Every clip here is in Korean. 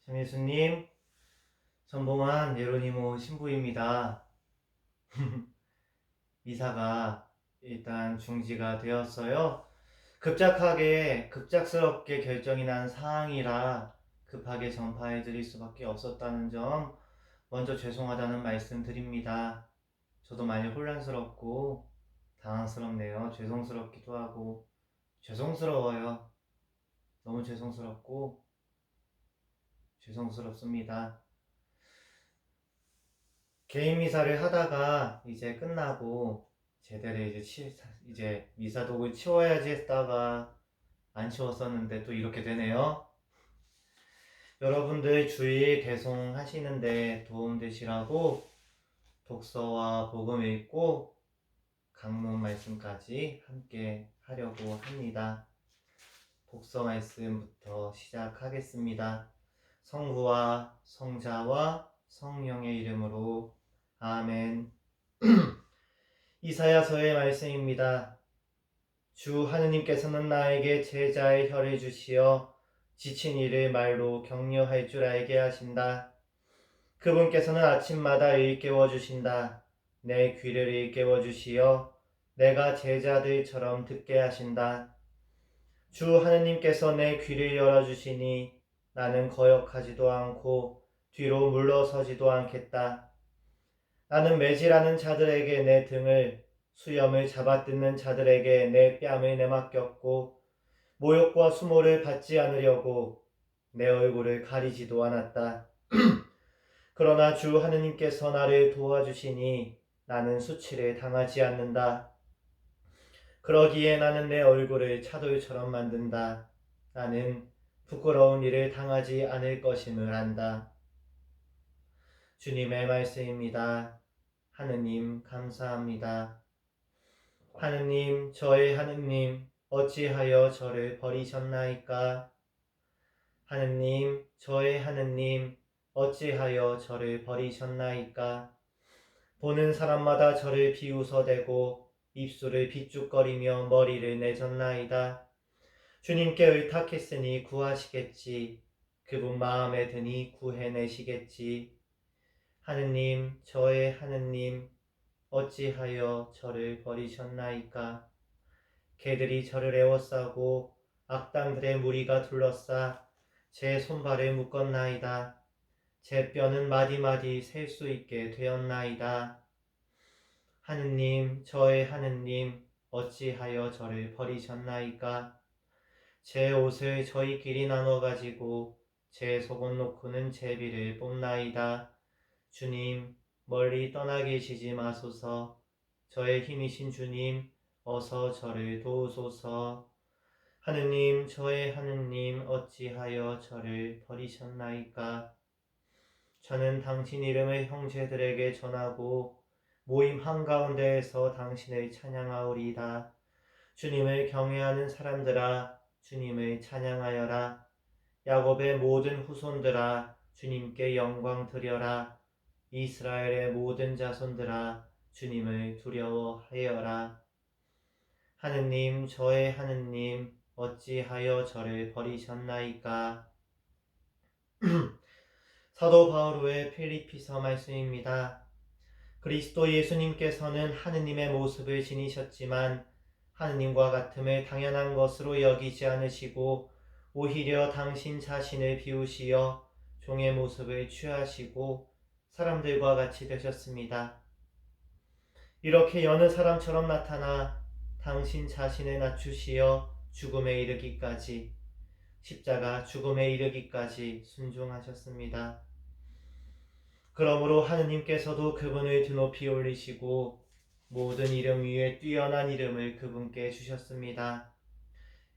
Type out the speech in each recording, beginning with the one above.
참 예수님, 전봉환 예로니모 신부입니다. 이사가 일단 중지가 되었어요. 급작스럽게 결정이 난 사항이라 급하게 전파해 드릴 수밖에 없었다는 점 먼저 죄송하다는 말씀 드립니다. 저도 많이 혼란스럽고 당황스럽네요. 죄송스럽기도 하고 죄송스러워요. 너무 죄송스럽고 죄송스럽습니다. 개인 미사를 하다가 이제 끝나고 제대로 이제 미사독을 치워야지 했다가 안 치웠었는데 또 이렇게 되네요. 여러분들 주일 개송하시는데 도움되시라고 독서와 복음 읽고 강론 말씀까지 함께 하려고 합니다. 독서 말씀부터 시작하겠습니다. 성부와 성자와 성령의 이름으로 아멘. 이사야서의 말씀입니다. 주 하느님께서는 나에게 제자의 혀를 주시어 지친 이를 말로 격려할 줄 알게 하신다. 그분께서는 아침마다 일깨워 주신다. 내 귀를 일깨워 주시어 내가 제자들처럼 듣게 하신다. 주 하느님께서 내 귀를 열어주시니 나는 거역하지도 않고 뒤로 물러서지도 않겠다. 나는 매질하는 자들에게 내 등을, 수염을 잡아뜯는 자들에게 내 뺨을 내맡겼고 모욕과 수모를 받지 않으려고 내 얼굴을 가리지도 않았다. 그러나 주 하느님께서 나를 도와주시니 나는 수치를 당하지 않는다. 그러기에 나는 내 얼굴을 차돌처럼 만든다. 나는 부끄러운 일을 당하지 않을 것임을 안다. 주님의 말씀입니다. 하느님 감사합니다. 하느님, 저의 하느님, 어찌하여 저를 버리셨나이까? 하느님, 저의 하느님, 어찌하여 저를 버리셨나이까? 보는 사람마다 저를 비웃어대고 입술을 비죽거리며 머리를 내젓나이다. 주님께 의탁했으니 구하시겠지. 그분 마음에 드니 구해내시겠지. 하느님, 저의 하느님, 어찌하여 저를 버리셨나이까? 개들이 저를 에워싸고 악당들의 무리가 둘러싸 제 손발을 묶었나이다. 제 뼈는 마디마디 셀 수 있게 되었나이다. 하느님, 저의 하느님, 어찌하여 저를 버리셨나이까? 제 옷을 저희끼리 나눠 가지고 제 속옷 놓고는 제비를 뽑나이다. 주님, 멀리 떠나 계시지 마소서. 저의 힘이신 주님, 어서 저를 도우소서. 하느님, 저의 하느님, 어찌하여 저를 버리셨나이까? 저는 당신 이름을 형제들에게 전하고 모임 한가운데에서 당신을 찬양하오리이다. 주님을 경외하는 사람들아, 주님을 찬양하여라. 야곱의 모든 후손들아, 주님께 영광 드려라. 이스라엘의 모든 자손들아, 주님을 두려워하여라. 하느님, 저의 하느님, 어찌하여 저를 버리셨나이까? 사도 바오로의 필리피서 말씀입니다. 그리스도 예수님께서는 하느님의 모습을 지니셨지만 하느님과 같음을 당연한 것으로 여기지 않으시고 오히려 당신 자신을 비우시어 종의 모습을 취하시고 사람들과 같이 되셨습니다. 이렇게 여느 사람처럼 나타나 당신 자신을 낮추시어 죽음에 이르기까지, 십자가 죽음에 이르기까지 순종하셨습니다. 그러므로 하느님께서도 그분을 드높이 올리시고 모든 이름 위에 뛰어난 이름을 그분께 주셨습니다.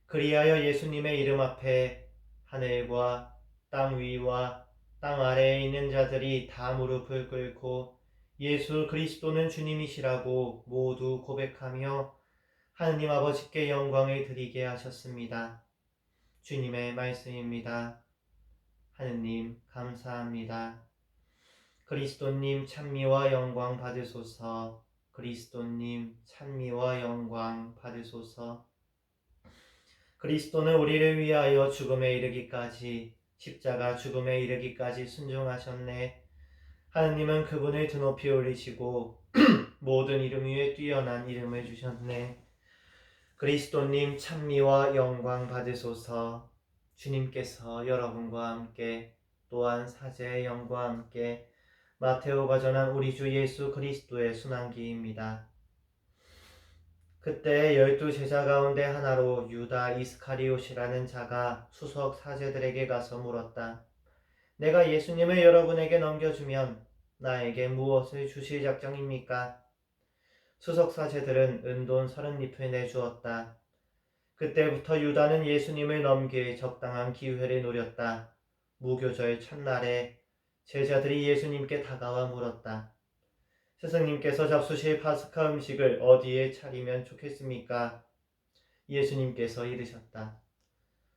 그리하여 예수님의 이름 앞에 하늘과 땅 위와 땅 아래에 있는 자들이 다 무릎을 꿇고 예수 그리스도는 주님이시라고 모두 고백하며 하느님 아버지께 영광을 드리게 하셨습니다. 주님의 말씀입니다. 하느님 감사합니다. 그리스도님 찬미와 영광 받으소서. 그리스도님 찬미와 영광 받으소서. 그리스도는 우리를 위하여 죽음에 이르기까지 십자가 죽음에 이르기까지 순종하셨네. 하느님은 그분을 드높이 올리시고 모든 이름 위에 뛰어난 이름을 주셨네. 그리스도님 찬미와 영광 받으소서. 주님께서 여러분과 함께 또한 사제의 영과 함께 마테오가 전한 우리 주 예수 그리스도의 순환기입니다. 그때 12제자 가운데 하나로 유다 이스카리옷이라는 자가 수석 사제들에게 가서 물었다. 내가 예수님을 여러분에게 넘겨주면 나에게 무엇을 주실 작정입니까? 수석 사제들은 은돈 30립을 내주었다. 그때부터 유다는 예수님을 넘길 적당한 기회를 노렸다. 무교절 첫날에 제자들이 예수님께 다가와 물었다. 스승님께서 잡수실 파스카 음식을 어디에 차리면 좋겠습니까? 예수님께서 이르셨다.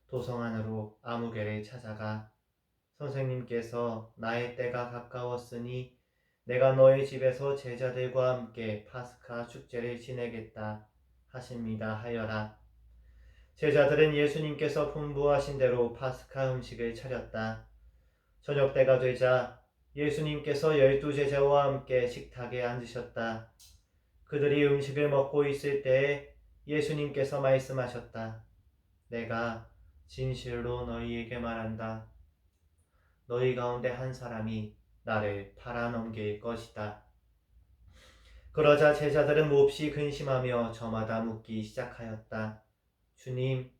도성 안으로 아무개를 찾아가 선생님께서 나의 때가 가까웠으니 내가 너의 집에서 제자들과 함께 파스카 축제를 지내겠다 하십니다 하여라. 제자들은 예수님께서 분부하신 대로 파스카 음식을 차렸다. 저녁 때가 되자 예수님께서 12제자와 함께 식탁에 앉으셨다. 그들이 음식을 먹고 있을 때에 예수님께서 말씀하셨다. 내가 진실로 너희에게 말한다. 너희 가운데 한 사람이 나를 팔아넘길 것이다. 그러자 제자들은 몹시 근심하며 저마다 묻기 시작하였다. 주님,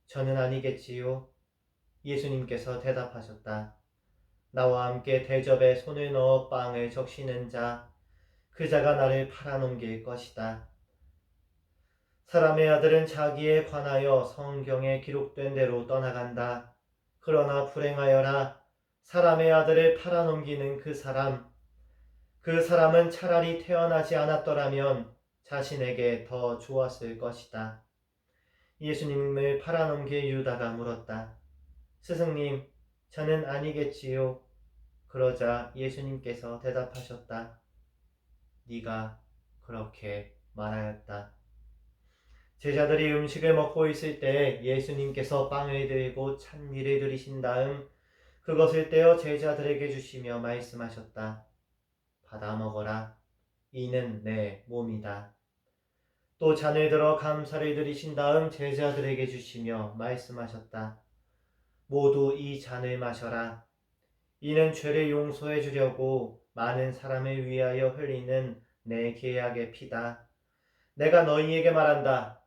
저는 아니겠지요? 예수님께서 대답하셨다. 나와 함께 대접에 손을 넣어 빵을 적시는 자, 그 자가 나를 팔아넘길 것이다. 사람의 아들은 자기에 관하여 성경에 기록된 대로 떠나간다. 그러나 불행하여라. 사람의 아들을 팔아넘기는 그 사람은 차라리 태어나지 않았더라면 자신에게 더 좋았을 것이다. 예수님을 팔아넘길 유다가 물었다. 스승님, 저는 아니겠지요. 그러자 예수님께서 대답하셨다. 네가 그렇게 말하였다. 제자들이 음식을 먹고 있을 때 예수님께서 빵을 들고 찬미를 드리신 다음 그것을 떼어 제자들에게 주시며 말씀하셨다. 받아 먹어라. 이는 내 몸이다. 또 잔을 들어 감사를 드리신 다음 제자들에게 주시며 말씀하셨다. 모두 이 잔을 마셔라. 이는 죄를 용서해 주려고 많은 사람을 위하여 흘리는 내 계약의 피다. 내가 너희에게 말한다.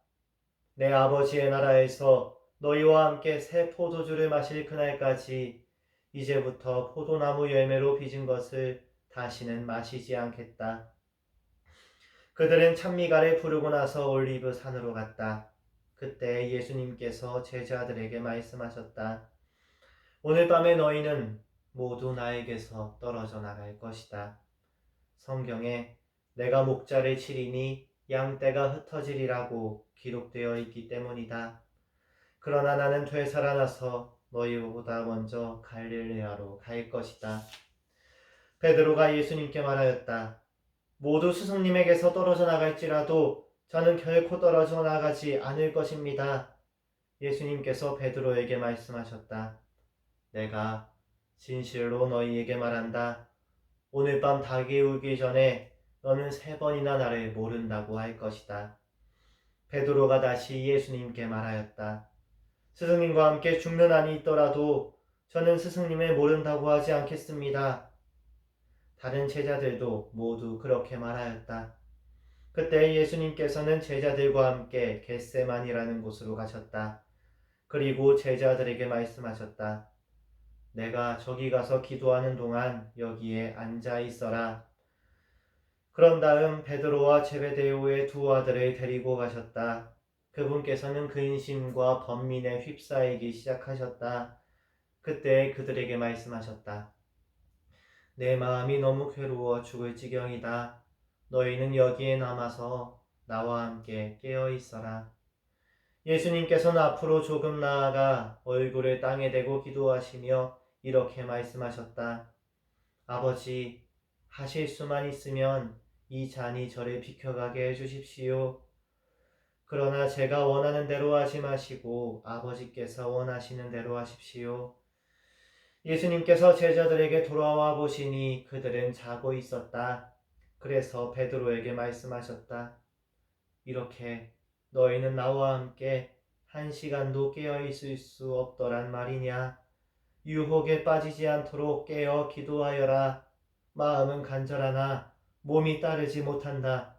내 아버지의 나라에서 너희와 함께 새 포도주를 마실 그날까지 이제부터 포도나무 열매로 빚은 것을 다시는 마시지 않겠다. 그들은 찬미가를 부르고 나서 올리브 산으로 갔다. 그때 예수님께서 제자들에게 말씀하셨다. 오늘 밤에 너희는 모두 나에게서 떨어져 나갈 것이다. 성경에 내가 목자를 치리니 양떼가 흩어지리라고 기록되어 있기 때문이다. 그러나 나는 되살아나서 너희보다 먼저 갈릴레아로 갈 것이다. 베드로가 예수님께 말하였다. 모두 스승님에게서 떨어져 나갈지라도 저는 결코 떨어져 나가지 않을 것입니다. 예수님께서 베드로에게 말씀하셨다. 내가 진실로 너희에게 말한다. 오늘 밤 닭이 울기 전에 너는 3번이나 나를 모른다고 할 것이다. 베드로가 다시 예수님께 말하였다. 스승님과 함께 죽는 한이 있더라도 저는 스승님을 모른다고 하지 않겠습니다. 다른 제자들도 모두 그렇게 말하였다. 그때 예수님께서는 제자들과 함께 겟세만이라는 곳으로 가셨다. 그리고 제자들에게 말씀하셨다. 내가 저기 가서 기도하는 동안 여기에 앉아 있어라. 그런 다음 베드로와 제베데오의 두 아들을 데리고 가셨다. 그분께서는 근심과 번민에 휩싸이기 시작하셨다. 그때 그들에게 말씀하셨다. 내 마음이 너무 괴로워 죽을 지경이다. 너희는 여기에 남아서 나와 함께 깨어 있어라. 예수님께서는 앞으로 조금 나아가 얼굴을 땅에 대고 기도하시며 이렇게 말씀하셨다. 아버지, 하실 수만 있으면 이 잔이 저를 비켜가게 해주십시오. 그러나 제가 원하는 대로 하지 마시고 아버지께서 원하시는 대로 하십시오. 예수님께서 제자들에게 돌아와 보시니 그들은 자고 있었다. 그래서 베드로에게 말씀하셨다. 이렇게 너희는 나와 함께 한 시간도 깨어 있을 수 없더란 말이냐? 유혹에 빠지지 않도록 깨어 기도하여라. 마음은 간절하나 몸이 따르지 못한다.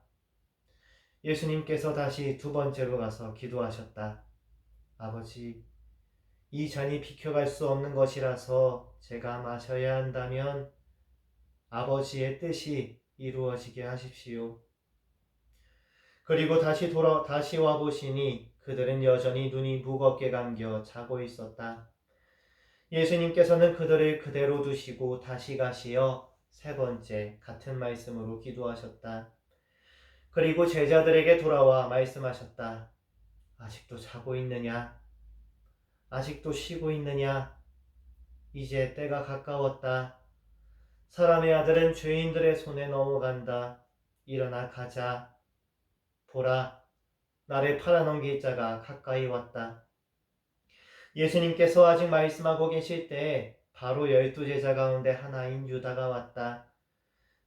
예수님께서 다시 두 번째로 가서 기도하셨다. 아버지, 이 잔이 비켜갈 수 없는 것이라서 제가 마셔야 한다면 아버지의 뜻이 이루어지게 하십시오. 그리고 다시 와 보시니 그들은 여전히 눈이 무겁게 감겨 자고 있었다. 예수님께서는 그들을 그대로 두시고 다시 가시어 세 번째 같은 말씀으로 기도하셨다. 그리고 제자들에게 돌아와 말씀하셨다. 아직도 자고 있느냐? 아직도 쉬고 있느냐? 이제 때가 가까웠다. 사람의 아들은 죄인들의 손에 넘어간다. 일어나 가자. 보라, 나를 팔아넘길 자가 가까이 왔다. 예수님께서 아직 말씀하고 계실 때 바로 12제자 가운데 하나인 유다가 왔다.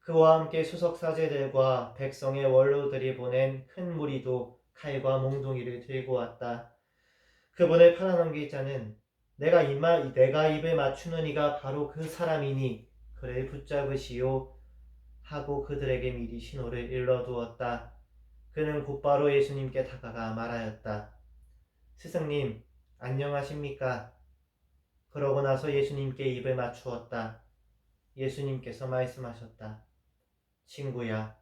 그와 함께 수석사제들과 백성의 원로들이 보낸 큰 무리도 칼과 몽둥이를 들고 왔다. 그분을 팔아넘길 자는 내가 입을 맞추는 이가 바로 그 사람이니 그를 붙잡으시오 하고 그들에게 미리 신호를 일러두었다. 그는 곧바로 예수님께 다가가 말하였다. 스승님, 안녕하십니까? 그러고 나서 예수님께 입을 맞추었다. 예수님께서 말씀하셨다. 친구야,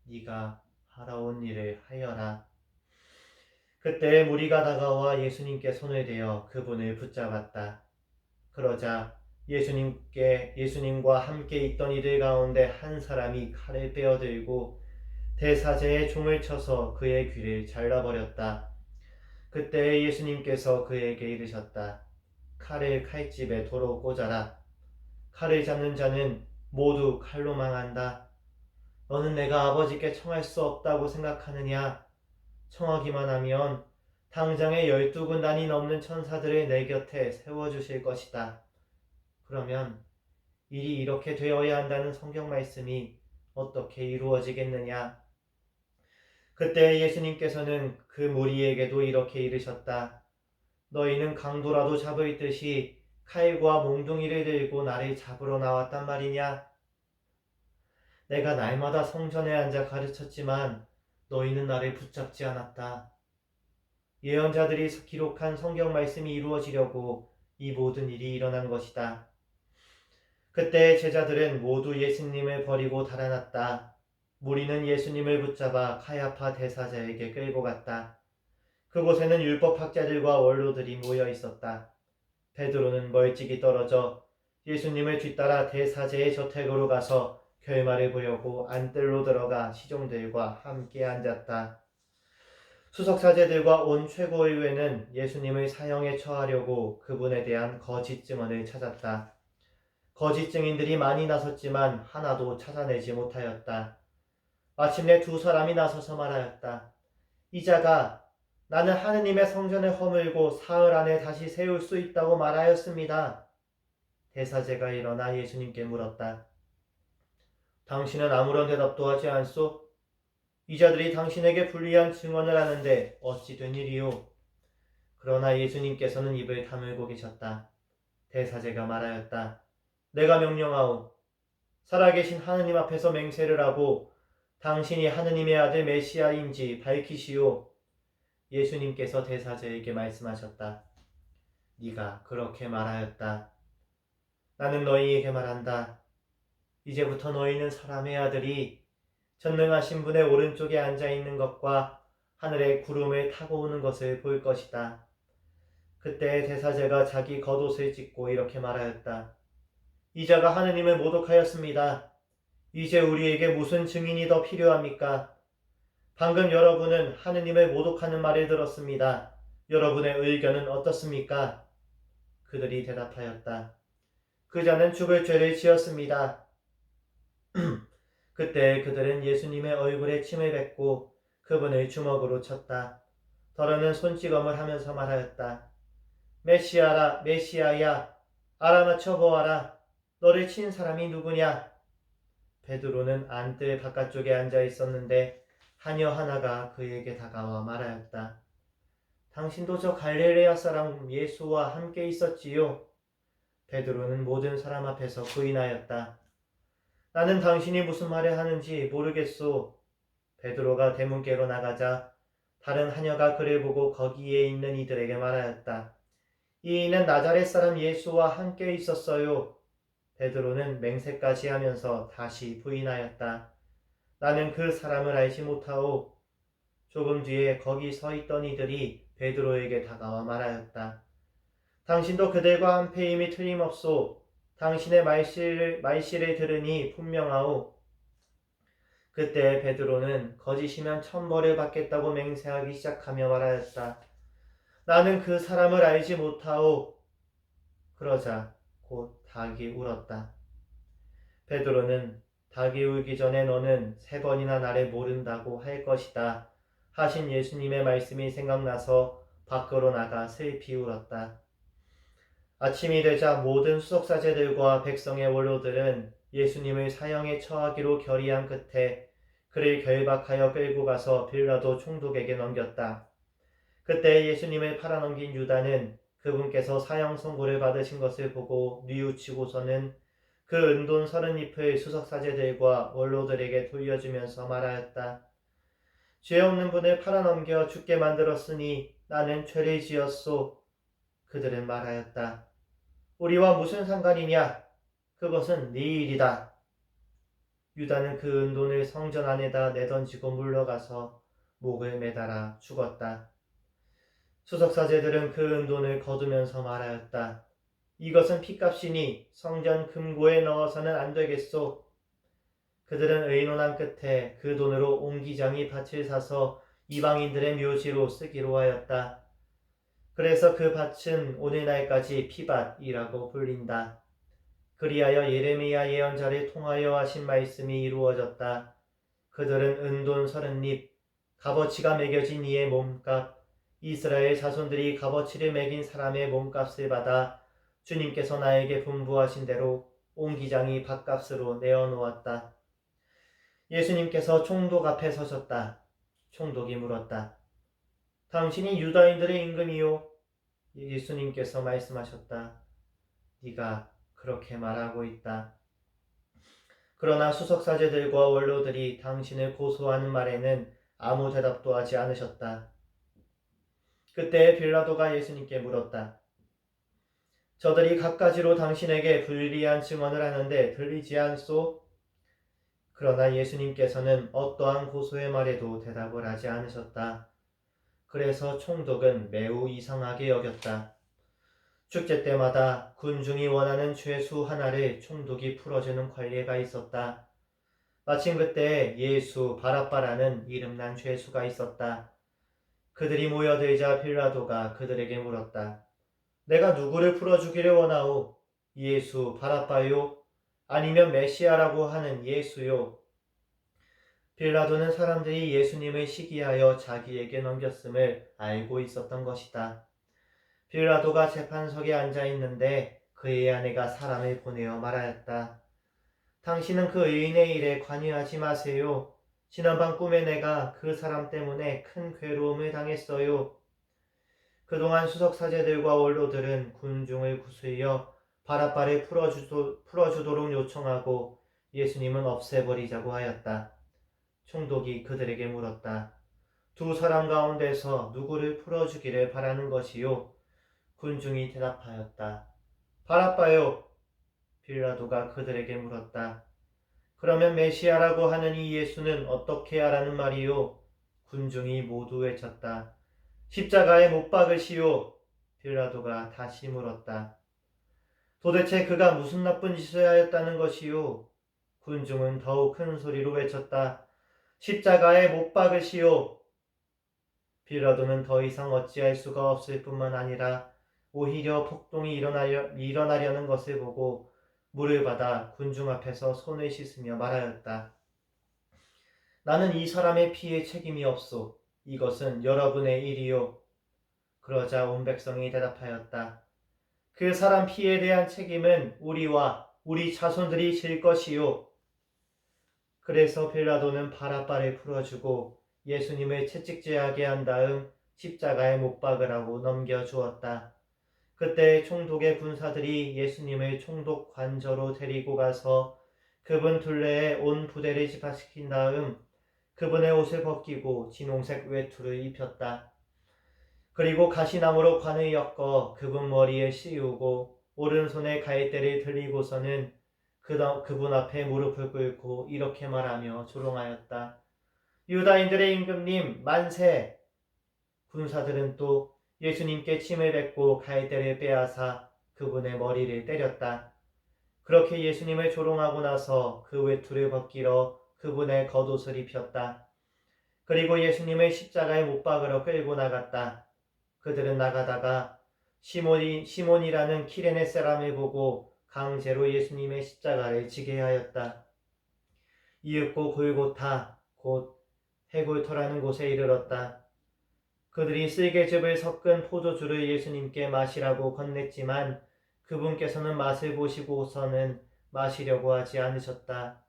네가 하라온 일을 하여라. 그때 무리가 다가와 예수님께 손을 대어 그분을 붙잡았다. 그러자 예수님과 함께 있던 이들 가운데 한 사람이 칼을 빼어들고 대사제의 종을 쳐서 그의 귀를 잘라버렸다. 그때 예수님께서 그에게 이르셨다. 칼을 칼집에 도로 꽂아라. 칼을 잡는 자는 모두 칼로 망한다. 너는 내가 아버지께 청할 수 없다고 생각하느냐? 청하기만 하면 당장에 12군단이 넘는 천사들을 내 곁에 세워주실 것이다. 그러면 일이 이렇게 되어야 한다는 성경 말씀이 어떻게 이루어지겠느냐? 그때 예수님께서는 그 무리에게도 이렇게 이르셨다. 너희는 강도라도 잡을 듯이 칼과 몽둥이를 들고 나를 잡으러 나왔단 말이냐? 내가 날마다 성전에 앉아 가르쳤지만 너희는 나를 붙잡지 않았다. 예언자들이 기록한 성경 말씀이 이루어지려고 이 모든 일이 일어난 것이다. 그때 제자들은 모두 예수님을 버리고 달아났다. 무리는 예수님을 붙잡아 카야파 대사자에게 끌고 갔다. 그곳에는 율법학자들과 원로들이 모여 있었다. 베드로는 멀찍이 떨어져 예수님을 뒤따라 대사제의 저택으로 가서 결말을 보려고 안뜰로 들어가 시종들과 함께 앉았다. 수석사제들과 온 최고의회는 예수님을 사형에 처하려고 그분에 대한 거짓 증언을 찾았다. 거짓 증인들이 많이 나섰지만 하나도 찾아내지 못하였다. 마침내 두 사람이 나서서 말하였다. 이자가 나는 하느님의 성전을 허물고 사흘 안에 다시 세울 수 있다고 말하였습니다. 대사제가 일어나 예수님께 물었다. 당신은 아무런 대답도 하지 않소? 이자들이 당신에게 불리한 증언을 하는데 어찌 된 일이오? 그러나 예수님께서는 입을 다물고 계셨다. 대사제가 말하였다. 내가 명령하오. 살아계신 하느님 앞에서 맹세를 하고 당신이 하느님의 아들 메시아인지 밝히시오. 예수님께서 대사제에게 말씀하셨다. 네가 그렇게 말하였다. 나는 너희에게 말한다. 이제부터 너희는 사람의 아들이 전능하신 분의 오른쪽에 앉아있는 것과 하늘의 구름을 타고 오는 것을 볼 것이다. 그때 대사제가 자기 겉옷을 찢고 이렇게 말하였다. 이자가 하느님을 모독하였습니다. 이제 우리에게 무슨 증인이 더 필요합니까? 방금 여러분은 하느님을 모독하는 말을 들었습니다. 여러분의 의견은 어떻습니까? 그들이 대답하였다. 그 자는 죽을 죄를 지었습니다. 그때 그들은 예수님의 얼굴에 침을 뱉고 그분을 주먹으로 쳤다. 더러는 손찌검을 하면서 말하였다. 메시아야, 알아맞혀 보아라. 너를 친 사람이 누구냐? 베드로는 안뜰 바깥쪽에 앉아 있었는데 하녀 하나가 그에게 다가와 말하였다. 당신도 저 갈릴레아 사람 예수와 함께 있었지요? 베드로는 모든 사람 앞에서 부인하였다. 나는 당신이 무슨 말을 하는지 모르겠소. 베드로가 대문께로 나가자 다른 하녀가 그를 보고 거기에 있는 이들에게 말하였다. 이 이는 나자렛 사람 예수와 함께 있었어요. 베드로는 맹세까지 하면서 다시 부인하였다. 나는 그 사람을 알지 못하오. 조금 뒤에 거기 서 있던 이들이 베드로에게 다가와 말하였다. 당신도 그들과 한패임이 틀림없소. 당신의 말실을 들으니 분명하오. 그때 베드로는 거짓이면 천벌을 받겠다고 맹세하기 시작하며 말하였다. 나는 그 사람을 알지 못하오. 그러자 곧 닭이 울었다. 베드로는 닭이 울기 전에 너는 3번이나 나를 모른다고 할 것이다 하신 예수님의 말씀이 생각나서 밖으로 나가 슬피 울었다. 아침이 되자 모든 수석사제들과 백성의 원로들은 예수님을 사형에 처하기로 결의한 끝에 그를 결박하여 끌고 가서 빌라도 총독에게 넘겼다. 그때 예수님을 팔아넘긴 유다는 그분께서 사형 선고를 받으신 것을 보고 뉘우치고서는 그 은돈 30잎을 수석사제들과 원로들에게 돌려주면서 말하였다. 죄 없는 분을 팔아넘겨 죽게 만들었으니 나는 죄를 지었소. 그들은 말하였다. 우리와 무슨 상관이냐? 그것은 네 일이다. 유다는 그 은돈을 성전 안에다 내던지고 물러가서 목을 매달아 죽었다. 수석사제들은 그 은돈을 거두면서 말하였다. 이것은 핏값이니 성전 금고에 넣어서는 안 되겠소. 그들은 의논한 끝에 그 돈으로 옹기장이 밭을 사서 이방인들의 묘지로 쓰기로 하였다. 그래서 그 밭은 오늘날까지 피밭이라고 불린다. 그리하여 예레미야 예언자를 통하여 하신 말씀이 이루어졌다. 그들은 은돈 30립, 값어치가 매겨진 이의 몸값, 이스라엘 자손들이 값어치를 매긴 사람의 몸값을 받아 주님께서 나에게 분부하신 대로 옹기장이 밭값으로 내어놓았다. 예수님께서 총독 앞에 서셨다. 총독이 물었다. 당신이 유다인들의 임금이요? 예수님께서 말씀하셨다. 네가 그렇게 말하고 있다. 그러나 수석사제들과 원로들이 당신을 고소하는 말에는 아무 대답도 하지 않으셨다. 그때 빌라도가 예수님께 물었다. 저들이 갖가지로 당신에게 불리한 증언을 하는데 들리지 않소? 그러나 예수님께서는 어떠한 고소의 말에도 대답을 하지 않으셨다. 그래서 총독은 매우 이상하게 여겼다. 축제 때마다 군중이 원하는 죄수 하나를 총독이 풀어주는 관례가 있었다. 마침 그때 예수 바라바라는 이름난 죄수가 있었다. 그들이 모여들자 빌라도가 그들에게 물었다. 내가 누구를 풀어주기를 원하오? 예수 바라바요? 아니면 메시아라고 하는 예수요? 빌라도는 사람들이 예수님을 시기하여 자기에게 넘겼음을 알고 있었던 것이다. 빌라도가 재판석에 앉아 있는데 그의 아내가 사람을 보내어 말하였다. 당신은 그 의인의 일에 관여하지 마세요. 지난밤 꿈에 내가 그 사람 때문에 큰 괴로움을 당했어요. 그동안 수석사제들과 원로들은 군중을 구슬려 바라바를 풀어주도록 요청하고 예수님은 없애버리자고 하였다. 총독이 그들에게 물었다. 두 사람 가운데서 누구를 풀어주기를 바라는 것이요? 군중이 대답하였다. 바라바요. 빌라도가 그들에게 물었다. 그러면 메시아라고 하는 이 예수는 어떻게 하라는 말이요? 군중이 모두 외쳤다. 십자가에 못 박으시오. 빌라도가 다시 물었다. 도대체 그가 무슨 나쁜 짓을 하였다는 것이요? 군중은 더욱 큰 소리로 외쳤다. 십자가에 못 박으시오. 빌라도는 더 이상 어찌할 수가 없을 뿐만 아니라 오히려 폭동이 일어나려는 것을 보고 물을 받아 군중 앞에서 손을 씻으며 말하였다. 나는 이 사람의 피에 책임이 없소. 이것은 여러분의 일이요. 그러자 온 백성이 대답하였다. 그 사람 피에 대한 책임은 우리와 우리 자손들이 질 것이요. 그래서 빌라도는 바라바를 풀어주고 예수님을 채찍질하게 한 다음 십자가에 못 박으라고 넘겨주었다. 그때 총독의 군사들이 예수님을 총독 관저로 데리고 가서 그분 둘레에 온 부대를 집합시킨 다음 그분의 옷을 벗기고 진홍색 외투를 입혔다. 그리고 가시나무로 관을 엮어 그분 머리에 씌우고 오른손에 가이대를 들리고서는 그분 앞에 무릎을 꿇고 이렇게 말하며 조롱하였다. 유다인들의 임금님 만세! 군사들은 또 예수님께 침을 뱉고 가이대를 빼앗아 그분의 머리를 때렸다. 그렇게 예수님을 조롱하고 나서 그 외투를 벗기러 그분의 겉옷을 입혔다. 그리고 예수님을 십자가에 못 박으러 끌고 나갔다. 그들은 나가다가 시몬이라는 키레네 사람을 보고 강제로 예수님의 십자가를 지게 하였다. 이윽고 골고타 곧 해골터라는 곳에 이르렀다. 그들이 쓸개즙을 섞은 포도주를 예수님께 마시라고 건넸지만 그분께서는 맛을 보시고서는 마시려고 하지 않으셨다.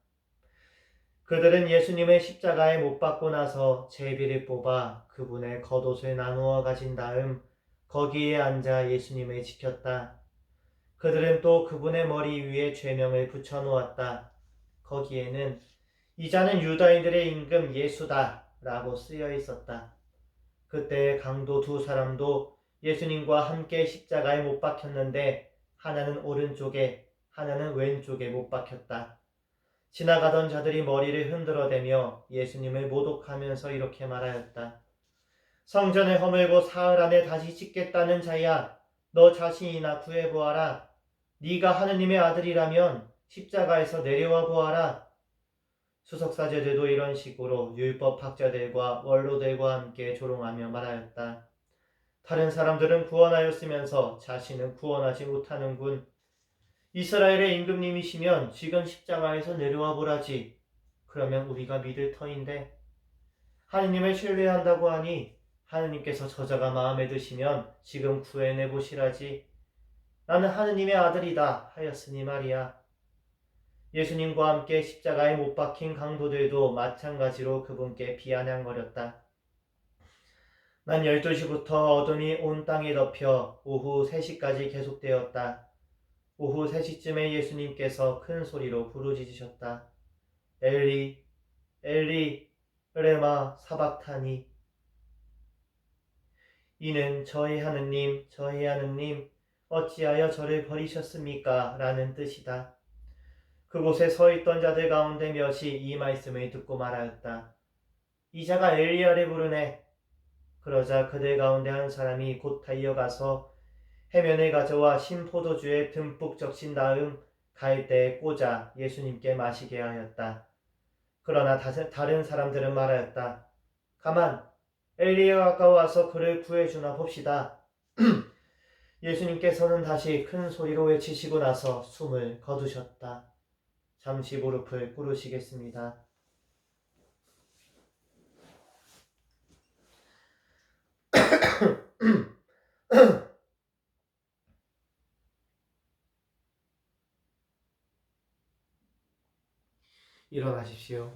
그들은 예수님의 십자가에 못 박고 나서 제비를 뽑아 그분의 겉옷을 나누어 가진 다음 거기에 앉아 예수님을 지켰다. 그들은 또 그분의 머리 위에 죄명을 붙여놓았다. 거기에는 이자는 유다인들의 임금 예수다 라고 쓰여 있었다. 그때 강도 두 사람도 예수님과 함께 십자가에 못 박혔는데 하나는 오른쪽에 하나는 왼쪽에 못 박혔다. 지나가던 자들이 머리를 흔들어대며 예수님을 모독하면서 이렇게 말하였다. 성전을 허물고 사흘 안에 다시 짓겠다는 자야, 너 자신이나 구해보아라. 네가 하느님의 아들이라면 십자가에서 내려와 보아라. 수석사제들도 이런 식으로 율법학자들과 원로들과 함께 조롱하며 말하였다. 다른 사람들은 구원하였으면서 자신은 구원하지 못하는군. 이스라엘의 임금님이시면 지금 십자가에서 내려와 보라지. 그러면 우리가 믿을 터인데 하느님을 신뢰한다고 하니 하느님께서 저자가 마음에 드시면 지금 구해내 보시라지. 나는 하느님의 아들이다 하였으니 말이야. 예수님과 함께 십자가에 못 박힌 강도들도 마찬가지로 그분께 비아냥거렸다. 난 12시부터 어둠이 온 땅에 덮여 오후 3시까지 계속되었다. 오후 3시쯤에 예수님께서 큰 소리로 부르짖으셨다. 엘리, 엘리, 레마 사박타니. 이는 저희 하느님, 저희 하느님, 어찌하여 저를 버리셨습니까? 라는 뜻이다. 그곳에 서 있던 자들 가운데 몇이 이 말씀을 듣고 말하였다. 이 자가 엘리야를 부르네. 그러자 그들 가운데 한 사람이 곧 달려가서 해면을 가져와 신포도주에 듬뿍 적신 다음 갈대에 꽂아 예수님께 마시게 하였다. 그러나 다른 사람들은 말하였다. 가만, 엘리야가 와서 그를 구해주나 봅시다. 예수님께서는 다시 큰 소리로 외치시고 나서 숨을 거두셨다. 잠시 무릎을 꿇으시겠습니다. 일어나십시오.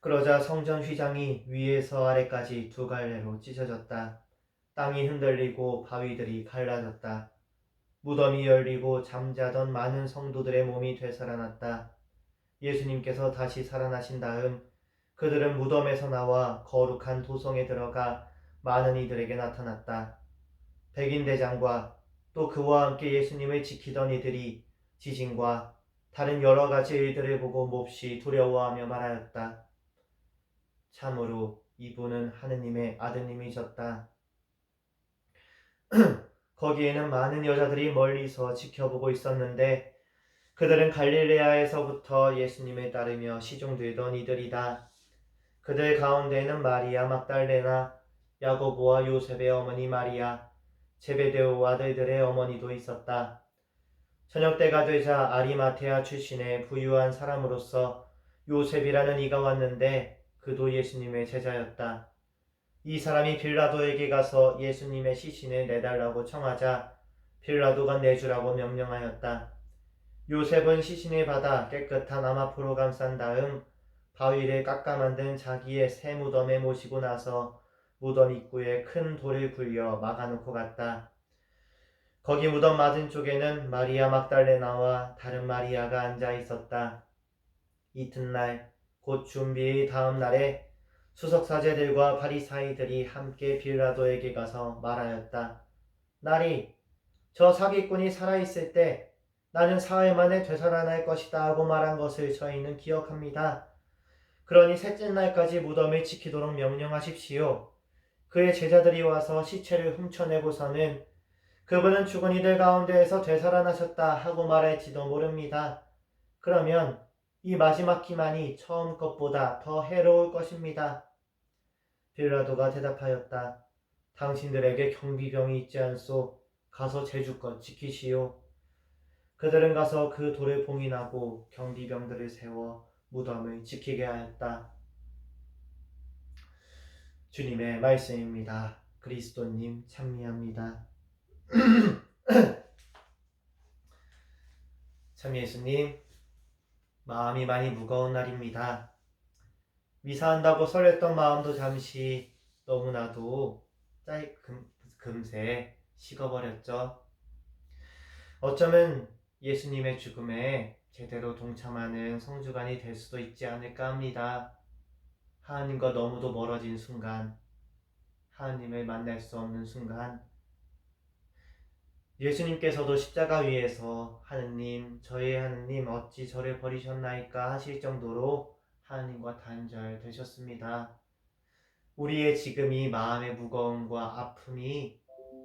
그러자 성전 휘장이 위에서 아래까지 두 갈래로 찢어졌다. 땅이 흔들리고 바위들이 갈라졌다. 무덤이 열리고 잠자던 많은 성도들의 몸이 되살아났다. 예수님께서 다시 살아나신 다음 그들은 무덤에서 나와 거룩한 도성에 들어가 많은 이들에게 나타났다. 백인대장과 또 그와 함께 예수님을 지키던 이들이 지진과 다른 여러 가지 일들을 보고 몹시 두려워하며 말하였다. 참으로 이분은 하느님의 아드님이셨다. 거기에는 많은 여자들이 멀리서 지켜보고 있었는데 그들은 갈릴레아에서부터 예수님을 따르며 시종들던 이들이다. 그들 가운데에는 마리아 막달레나, 야고보와 요셉의 어머니 마리아, 제베데오 아들들의 어머니도 있었다. 저녁때가 되자 아리마테아 출신의 부유한 사람으로서 요셉이라는 이가 왔는데 그도 예수님의 제자였다. 이 사람이 빌라도에게 가서 예수님의 시신을 내달라고 청하자 빌라도가 내주라고 명령하였다. 요셉은 시신을 받아 깨끗한 암압으로 감싼 다음 바위를 깎아 만든 자기의 새 무덤에 모시고 나서 무덤 입구에 큰 돌을 굴려 막아놓고 갔다. 거기 무덤 맞은쪽에는 마리아 막달레나와 다른 마리아가 앉아 있었다. 이튿날 곧 준비의 다음 날에 수석사제들과 바리사이들이 함께 빌라도에게 가서 말하였다. 나리, 저 사기꾼이 살아있을 때 나는 사흘 만에 되살아날 것이다 하고 말한 것을 저희는 기억합니다. 그러니 셋째 날까지 무덤을 지키도록 명령하십시오. 그의 제자들이 와서 시체를 훔쳐내고서는 그분은 죽은 이들 가운데에서 되살아나셨다 하고 말할지도 모릅니다. 그러면 이 마지막 기만이 처음 것보다 더 해로울 것입니다. 빌라도가 대답하였다. 당신들에게 경비병이 있지 않소. 가서 제주껏 지키시오. 그들은 가서 그 돌을 봉인하고 경비병들을 세워 무덤을 지키게 하였다. 주님의 말씀입니다. 그리스도님 찬미합니다. 참 예수님, 마음이 많이 무거운 날입니다. 미사한다고 설렜던 마음도 잠시 너무나도 금세 식어버렸죠. 어쩌면 예수님의 죽음에 제대로 동참하는 성주간이 될 수도 있지 않을까 합니다. 하나님과 너무도 멀어진 순간, 하나님을 만날 수 없는 순간, 예수님께서도 십자가 위에서 하느님, 저의 하느님 어찌 저를 버리셨나이까 하실 정도로 하나님과 단절되셨습니다. 우리의 지금 이 마음의 무거움과 아픔이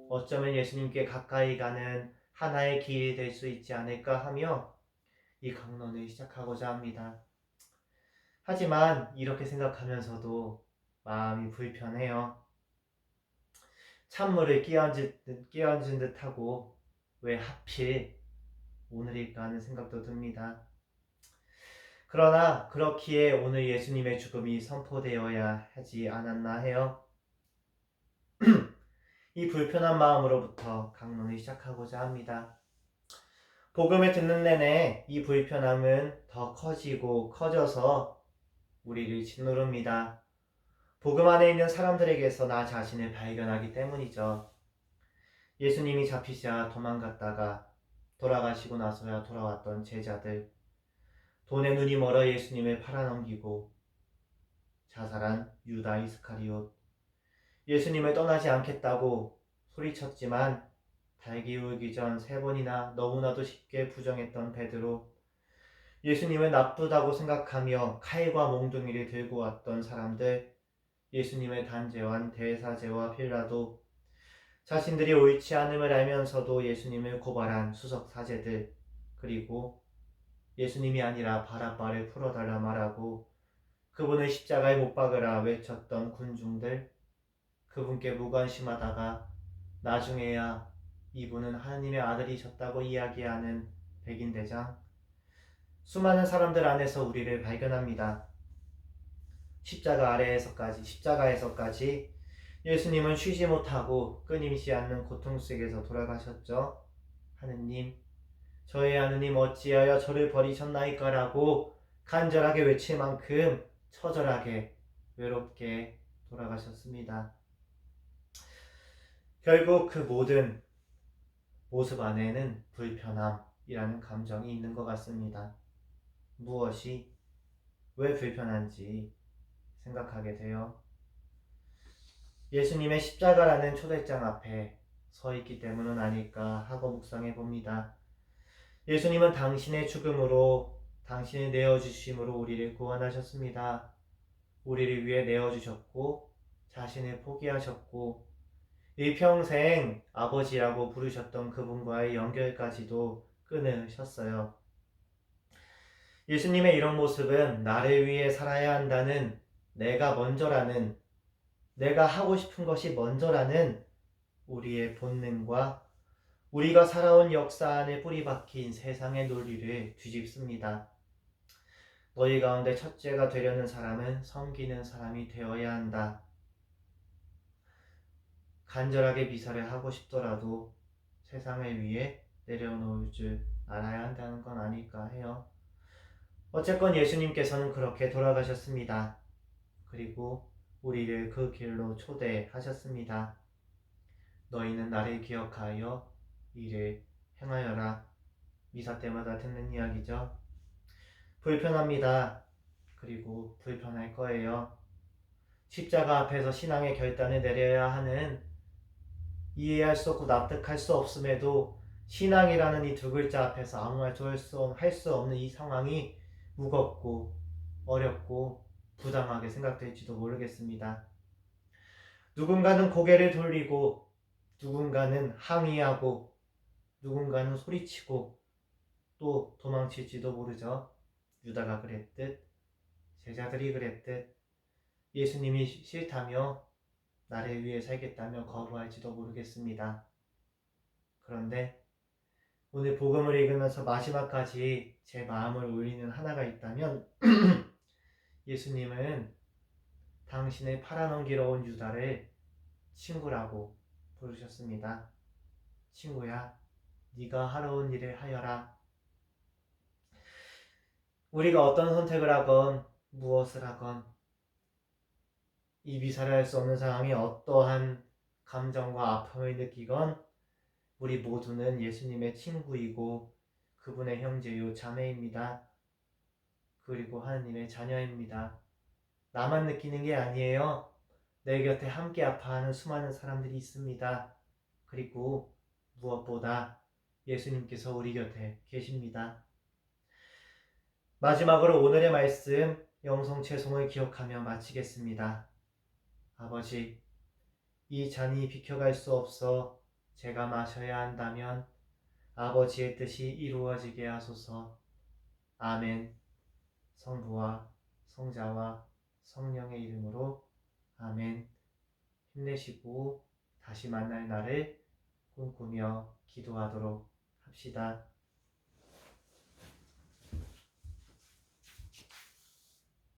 어쩌면 예수님께 가까이 가는 하나의 길이 될 수 있지 않을까 하며 이 강론을 시작하고자 합니다. 하지만 이렇게 생각하면서도 마음이 불편해요. 찬물을 끼얹은 듯하고 왜 하필 오늘일까 하는 생각도 듭니다. 그러나 그렇기에 오늘 예수님의 죽음이 선포되어야 하지 않았나 해요. 이 불편한 마음으로부터 강론을 시작하고자 합니다. 복음을 듣는 내내 이 불편함은 더 커지고 커져서 우리를 짓누릅니다. 복음 안에 있는 사람들에게서 나 자신을 발견하기 때문이죠. 예수님이 잡히자 도망갔다가 돌아가시고 나서야 돌아왔던 제자들, 돈에 눈이 멀어 예수님을 팔아넘기고 자살한 유다 이스카리옷, 예수님을 떠나지 않겠다고 소리쳤지만 달기 울기 전 3번이나 너무나도 쉽게 부정했던 베드로, 예수님을 나쁘다고 생각하며 칼과 몽둥이를 들고 왔던 사람들, 예수님을 단죄한 대사제와 빌라도, 자신들이 옳지 않음을 알면서도 예수님을 고발한 수석사제들, 그리고 예수님이 아니라 바라바를 풀어달라 말하고 그분을 십자가에 못 박으라 외쳤던 군중들, 그분께 무관심하다가 나중에야 이분은 하나님의 아들이셨다고 이야기하는 백인대장, 수많은 사람들 안에서 우리를 발견합니다. 십자가에서까지 예수님은 쉬지 못하고 끊임지 않는 고통 속에서 돌아가셨죠. 하느님, 저의 하느님 어찌하여 저를 버리셨나이까 라고 간절하게 외칠 만큼 처절하게 외롭게 돌아가셨습니다. 결국 그 모든 모습 안에는 불편함이라는 감정이 있는 것 같습니다. 무엇이 왜 불편한지 생각하게 돼요. 예수님의 십자가라는 초대장 앞에 서 있기 때문은 아닐까 하고 묵상해 봅니다. 예수님은 당신의 죽음으로, 당신의 내어주심으로 우리를 구원하셨습니다. 우리를 위해 내어주셨고 자신을 포기하셨고 일평생 아버지라고 부르셨던 그분과의 연결까지도 끊으셨어요. 예수님의 이런 모습은 나를 위해 살아야 한다는, 내가 먼저라는, 내가 하고 싶은 것이 먼저라는 우리의 본능과 우리가 살아온 역사 안에 뿌리박힌 세상의 논리를 뒤집습니다. 너희 가운데 첫째가 되려는 사람은 섬기는 사람이 되어야 한다. 간절하게 미사를 하고 싶더라도 세상을 위해 내려놓을 줄 알아야 한다는 건 아닐까 해요. 어쨌건 예수님께서는 그렇게 돌아가셨습니다. 그리고 우리를 그 길로 초대하셨습니다. 너희는 나를 기억하여 이를 행하여라. 미사 때마다 듣는 이야기죠. 불편합니다. 그리고 불편할 거예요. 십자가 앞에서 신앙의 결단을 내려야 하는, 이해할 수 없고 납득할 수 없음에도 신앙이라는 이 두 글자 앞에서 아무 말도 할 수 없는 이 상황이 무겁고 어렵고 부당하게 생각될지도 모르겠습니다. 누군가는 고개를 돌리고, 누군가는 항의하고, 누군가는 소리치고 또 도망칠지도 모르죠. 유다가 그랬듯, 제자들이 그랬듯, 예수님이 싫다며 나를 위해 살겠다며 거부할지도 모르겠습니다. 그런데 오늘 복음을 읽으면서 마지막까지 제 마음을 울리는 하나가 있다면 예수님은 당신을 팔아넘기러 온 유다를 친구라고 부르셨습니다. 친구야, 네가 하러 온 일을 하여라. 우리가 어떤 선택을 하건 무엇을 하건 이 미사를 할 수 없는 상황에 어떠한 감정과 아픔을 느끼건 우리 모두는 예수님의 친구이고 그분의 형제요 자매입니다. 그리고 하느님의 자녀입니다. 나만 느끼는 게 아니에요. 내 곁에 함께 아파하는 수많은 사람들이 있습니다. 그리고 무엇보다 예수님께서 우리 곁에 계십니다. 마지막으로 오늘의 말씀 영성채송을 기억하며 마치겠습니다. 아버지, 이 잔이 비켜갈 수 없어 제가 마셔야 한다면 아버지의 뜻이 이루어지게 하소서. 아멘. 성부와 성자와 성령의 이름으로 아멘. 힘내시고 다시 만날 날을 꿈꾸며 기도하도록 합시다.